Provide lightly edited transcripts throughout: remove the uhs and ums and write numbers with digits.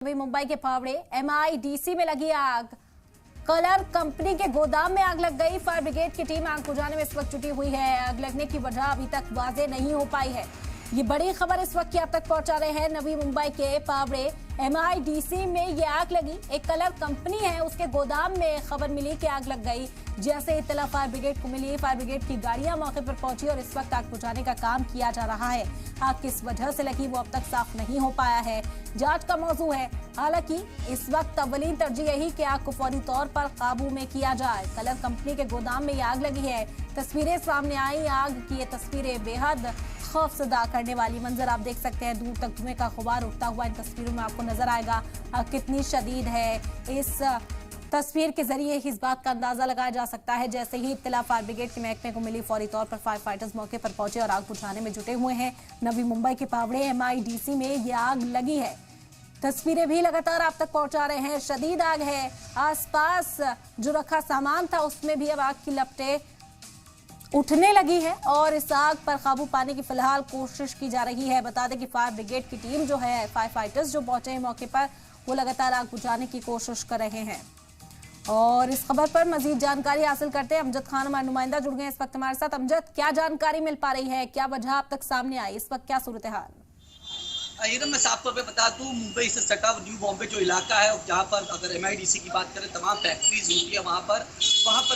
नवी मुंबई के फावड़े MIDC में लगी आग। कलर कंपनी के गोदाम में आग लग गई। फायर ब्रिगेड की टीम आग बुझाने में इस वक्त जुटी हुई है। आग लगने की वजह अभी तक वाजे नहीं हो पाई है। ये बड़ी खबर इस वक्त की आप तक पहुंचा रहे हैं नवी मुंबई के फावड़े MIDC में ये आग लगी। एक कलर कंपनी है, उसके गोदाम में खबर मिली कि आग लग गई। जैसे इत्तला फायर ब्रिगेड को मिली, फायर ब्रिगेड की गाड़ियां मौके पर पहुंची और इस वक्त आग बुझाने का काम किया जा रहा है। आग किस वजह से लगी वो अब तक साफ नहीं हो पाया है, जांच का मौजू है। हालांकि इस वक्त अव्वलीन तरजीह यही कि आग को फौरी तौर पर काबू में किया जाए। कलर कंपनी के गोदाम में ये आग लगी है। तस्वीरें सामने आई आग की। ये तस्वीरें बेहद खौफजदा करने वाली मंजर आप देख सकते हैं। दूर तक धुएं का गुबार उठता हुआ इन तस्वीरों में आपको नजर आएगा। कितनी शदीद है, इस तस्वीर के जरिए इस बात का अंदाजा लगाया जा सकता है। जैसे ही इत्तला फायर ब्रिगेड के महकमे को मिली, फौरी तौर पर फायर फाइटर्स मौके पर पहुंचे और आग बुझाने में जुटे हुए हैं। नवी मुंबई के फावड़े MIDC में ये आग लगी है। तस्वीरें भी लगातार आप तक पहुंचा रहे हैं। शदीद आग है। आसपास जो रखा सामान था उसमें भी अब आग की लपटें उठने लगी है और इस आग पर काबू पाने की फिलहाल कोशिश की जा रही है। बता दें कि फायर ब्रिगेड की टीम जो है, फायर फाइटर्स जो पहुंचे हैं मौके पर, वो लगातार आग बुझाने की कोशिश कर रहे हैं। और इस खबर पर मजीद जानकारी हासिल करते हैं। अमजद खान हमारे नुमाइंदा जुड़ गए हैं इस वक्त हमारे साथ। अमजद, क्या जानकारी मिल पा रही है, क्या वजह अब तक सामने आई, इस वक्त क्या सूरत हाल? मैं साफ तौर पे बता दूं, मुंबई से सटा न्यू बॉम्बे जो इलाका है, जहां पर अगर MIDC की बात करें, तमाम फैक्ट्रीज होती है वहां पर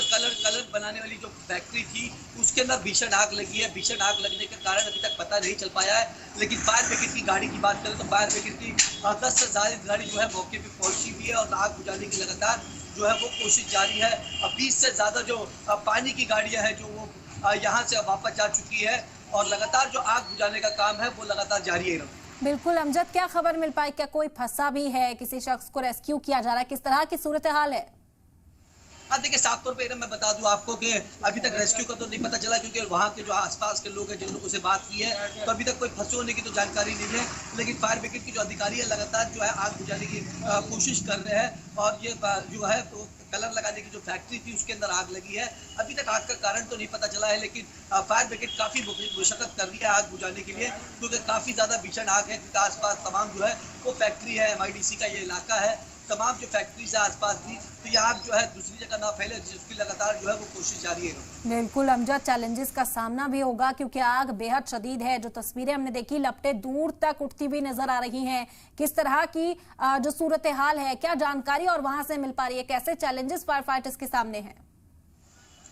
कलर बनाने वाली जो फैक्ट्री थी उसके अंदर भीषण आग लगी है। भीषण आग लगने के कारण अभी तक पता नहीं चल पाया है। लेकिन फायर ब्रिगेड की गाड़ी की बात करें तो फायर ब्रिगेड की 10 से ज्यादा गाड़ी जो है मौके पर पहुंची हुई है और आग बुझाने की लगातार जो है वो कोशिश जारी है। 20 से ज्यादा जो पानी की गाड़ियां हैं जो वो यहाँ से वापस जा चुकी है और लगातार जो आग बुझाने का काम है वो लगातार जारी है। बिल्कुल अमजद, क्या खबर मिल पाई, क्या कोई फंसा भी है, किसी शख्स को रेस्क्यू किया जा रहा है, किस तरह की सूरत हाल है? हाँ देखिए, साफ तौर पे मैं बता दूं आपको कि अभी तक रेस्क्यू का तो नहीं पता चला, क्योंकि वहाँ के जो आसपास के लोग हैं जिन लोगों से बात की है तो अभी तक कोई फंसे होने की तो जानकारी नहीं है। लेकिन फायर ब्रिगेड की जो अधिकारी है लगातार जो है आग बुझाने की कोशिश कर रहे हैं और ये जो है तो कलर लगाने की जो फैक्ट्री थी उसके अंदर आग लगी है। अभी तक आग का कारण तो नहीं पता चला है, लेकिन फायर ब्रिगेड काफी मुशक्कत कर रही है आग बुझाने के लिए, क्योंकि काफी ज्यादा भीषण आग है। जिसके आसपास तमाम जो है वो फैक्ट्री है, MIDC का ये इलाका है, तमाम जो फैक्ट्रीज है आसपास भी, तो ये आग जो है दूसरी जगह ना फैले, जिसकी लगातार जो है वो कोशिश जारी है। बिल्कुल अमजद, चैलेंजेस का सामना भी होगा क्योंकि आग बेहद शदीद है। जो तस्वीरें हमने देखी, लपटें दूर तक उठती हुई नजर आ रही हैं। किस तरह की जो सूरत हाल है, क्या जानकारी और वहां से मिल पा रही है, कैसे चैलेंजेस फायर फाइटर्स के सामने हैं?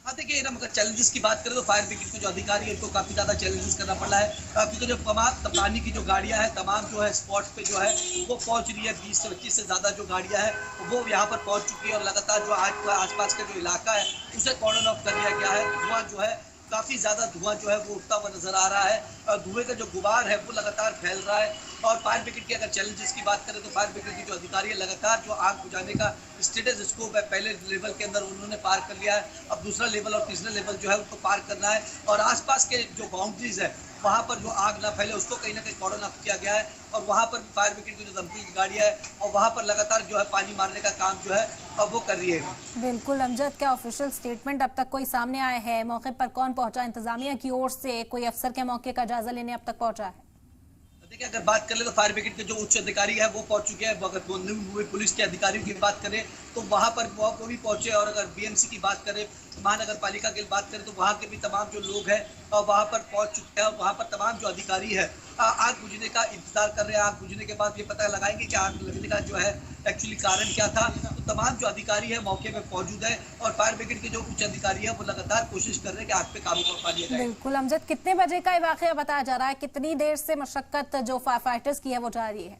हाँ देखिए, अगर चैलेंजेस की बात करें तो फायर ब्रिगेड के जो अधिकारी है उनको काफी ज्यादा चैलेंजेस करना पड़ रहा है, क्योंकि जो तमाम पानी की जो गाड़ियां हैं तमाम जो है स्पॉट पे जो है वो पहुंच रही है। 20 से 25 से ज्यादा जो गाड़ियां हैं वो यहाँ पर पहुंच चुकी है और लगातार जो आसपास का जो इलाका है उसे कॉर्डन ऑफ कर दिया गया है। धुआं जो है काफी ज्यादा धुआं जो है वो उठता हुआ नजर आ रहा है और धुएं का जो गुबार है वो लगातार फैल रहा है। और फायर ब्रिगेड की अगर चैलेंजेस की बात करें तो फायर ब्रिगेड की जो अधिकारी है लगातार जो आग बुझाने का स्टेटस स्कोप है, पहले लेवल के अंदर उन्होंने पार कर लिया है, अब दूसरा लेवल और तीसरा लेवल जो है उसको पार करना है और आसपास के जो बाउंड्रीज है वहाँ पर जो आग ना फैले उसको कहीं ना कहीं कॉर्डन ऑफ किया गया है और वहाँ पर फायर ब्रिगेड की जो दमकल की गाड़ी है और वहाँ पर लगातार जो है पानी मारने का काम जो है अब वो कर रही है। बिल्कुल अमजद, क्या ऑफिशियल स्टेटमेंट अब तक कोई सामने आया है? मौके पर कौन पहुंचा? इंतजामिया की ओर से कोई अफसर के मौके का जायजा लेने अब तक पहुंचा है? देखिए, अगर बात कर ले तो फायर ब्रिगेड के जो उच्च अधिकारी है वो पहुंच चुके हैं। अगर मुंबई पुलिस के अधिकारियों की बात करें तो वहां पर वो भी पहुंचे और अगर BMC की बात करें, महानगर पालिका की बात करें तो वहां के भी तमाम जो लोग हैं वहां पर पहुंच चुके हैं और वहां पर तमाम जो अधिकारी है आग बुझने का इंतजार कर रहे हैं। आग बुझने के बाद ये पता लगाएंगे कि आग लगने का जो है एक्चुअली कारण क्या था। तो तमाम जो अधिकारी है मौके पे मौजूद है और फायर ब्रिगेड के जो उच्च अधिकारी है वो लगातार कोशिश कर रहे हैं कि आग पे काबू पा लिया जाए। बिल्कुल अमजद, कितने बजे का ये वाकया बताया जा रहा है? कितनी देर से मशक्कत जो फायर फाइटर्स की है वो जारी है?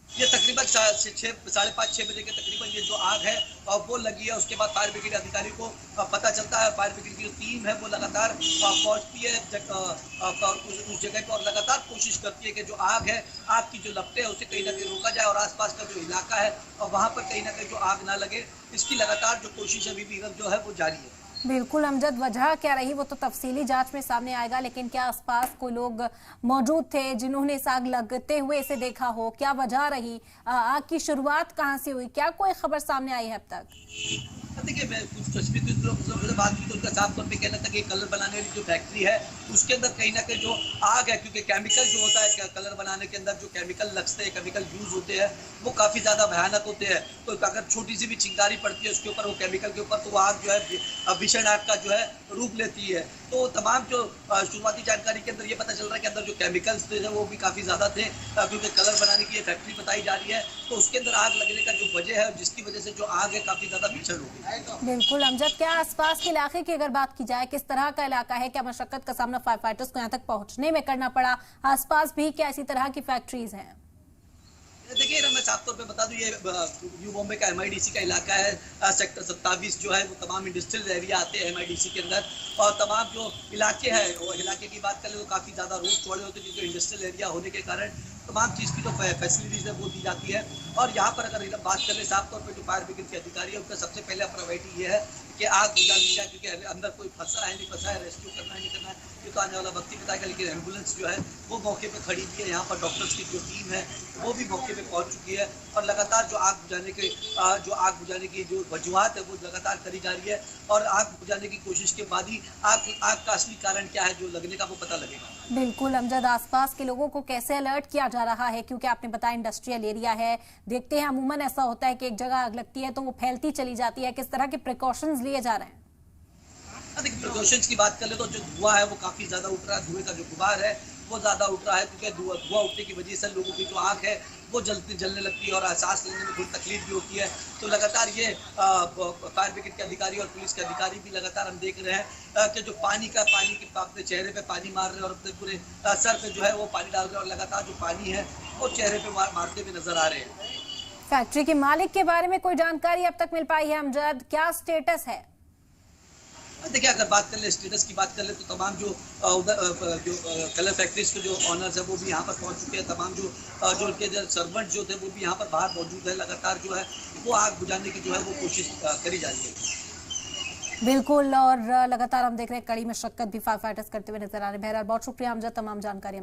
ये तकरीबन 5:30-6 बजे के तकरीबन ये जो आग है वो लगी है। उसके बाद फायर ब्रिगेड अधिकारी को पता चलता है, फायर ब्रिगेड की जो टीम है वो लगातार पहुंचती है उस जगह पर और लगातार कोशिश करती है कि जो आग है, आग की जो लपटें है उसे कहीं ना कहीं रोका जाए और आसपास का जो इलाका है और वहाँ पर कहीं ना कहीं जो आग ना लगे, इसकी लगातार जो कोशिश अभी भी जो है वो जारी है। बिल्कुल अमजद, वजह क्या रही वो तो तफसीली जांच में सामने आएगा, लेकिन क्या आसपास कोई लोग मौजूद थे जिन्होंने इस आग लगते हुए इसे देखा हो? क्या वजह रही? आग की शुरुआत कहां से हुई? क्या कोई खबर सामने आई है अब तक? देखिए, मैं कुछ कश्मीरी लोगों से बात की तो उनका साफ तौर पे कहना था कि कलर बनाने वाली जो फैक्ट्री है उसके अंदर कहीं ना कहीं जो आग है, क्योंकि केमिकल जो होता है कलर बनाने के अंदर जो केमिकल लगते हैं, केमिकल यूज होते हैं, वो काफी ज्यादा भयानक होते हैं। तो अगर छोटी सी भी चिंगारी पड़ती है उसके ऊपर, वो केमिकल के ऊपर, तो वो आग जो है भीषण आग का जो है रूप लेती है। तो तमाम जो शुरुआती जानकारी के अंदर ये पता चल रहा है कि अंदर जो केमिकल्स थे वो भी काफी ज्यादा थे, क्योंकि कलर बनाने की ये फैक्ट्री बताई जा रही है। तो उसके अंदर आग लगने का जो वजह है, जिसकी वजह से जो आग है काफी ज्यादा भीषण हो गई। बिल्कुल अमजद, क्या आसपास के इलाके की अगर बात की जाए, किस तरह का इलाका है, क्या मशक्कत का सामना फायर फाइटर्स को यहाँ तक पहुंचने में करना पड़ा? आसपास भी क्या इसी तरह की फैक्ट्रीज हैं? देखिए मैं साफ तौर पे बता दूं, ये न्यू बॉम्बे का MIDC का इलाका है। सेक्टर 27 जो है वो तमाम इंडस्ट्रियल एरिया आते हैं MIDC के अंदर, और तमाम जो इलाके हैं, वो इलाके की बात करें तो काफ़ी ज़्यादा रोड चौड़े होते हैं, क्योंकि इंडस्ट्रियल एरिया होने के कारण तमाम चीज़ की जो फैसिलिटीज़ है वो दी जाती है। और यहाँ पर अगर बात करें साफ तौर पर जो फायर ब्रिगेड के अधिकारी है, उनका सबसे पहले प्रायोरिटी ये है कि आग बुझा ली जाए, क्योंकि अंदर कोई फंसा है नहीं फंसा है, रेस्क्यू करना है नहीं करना है, ये तो आने वाला वक्त ही बताएगा। लेकिन एम्बुलेंस जो है वो मौके पे खड़ी हुई है, यहाँ पर डॉक्टर्स की जो टीम है वो भी मौके पे पहुंच चुकी है, और लगातार जो आग बुझाने की जो वजूहत है वो लगातार करी जा रही है, और आग बुझाने की कोशिश के बाद ही आग का असली कारण क्या है जो लगने का वो पता लगेगा। बिल्कुल अमजद, आसपास के लोगों को कैसे अलर्ट किया जा रहा है? क्योंकि आपने बताया इंडस्ट्रियल एरिया है, देखते हैं अमूमन ऐसा होता है कि एक जगह आग लगती है तो वो फैलती चली जाती है। किस तरह के प्रिकॉशंस लिए जा रहे हैं? देखिए, प्रिकॉशंस की बात करें तो जो धुआं है वो काफी ज्यादा उठ रहा है, धुएं का जो गुबार है वो ज्यादा उठ रहा है, क्योंकि धुआं उठने की वजह से लोगों की जो आंख है वो जलने लगती है, और सांस लेने में थोड़ी तकलीफ भी होती है। तो लगातार ये फायर ब्रिगेड के अधिकारी और पुलिस के अधिकारी भी लगातार हम देख रहे हैं कि जो पानी के अपने चेहरे पे पानी मार रहे हैं, और अपने पूरे सर पे जो है वो पानी डाल रहे हैं, और लगातार जो पानी है वो चेहरे पे मारते हुए नजर आ रहे हैं। फैक्ट्री के मालिक के बारे में कोई जानकारी अब तक मिल पाई है अमजद? क्या स्टेटस है? देखिए, अगर बात कर ले स्टेटस की बात कर ले तो तमाम जो कलर फैक्ट्रीज के जो ऑनर्स है वो भी यहाँ पर पहुँच चुके हैं। तमाम जो उनके जो सर्वेंट जो थे वो भी यहाँ पर बाहर मौजूद है। लगातार जो है वो आग बुझाने की जो है वो कोशिश करी जा रही है। बिल्कुल, और लगातार हम देख रहे हैं कड़ी मशक्कत भी फायर फाइटर्स करते हुए नजर आ रहे हैं। बहरहाल बहुत शुक्रिया अमजद, तमाम जानकारी हम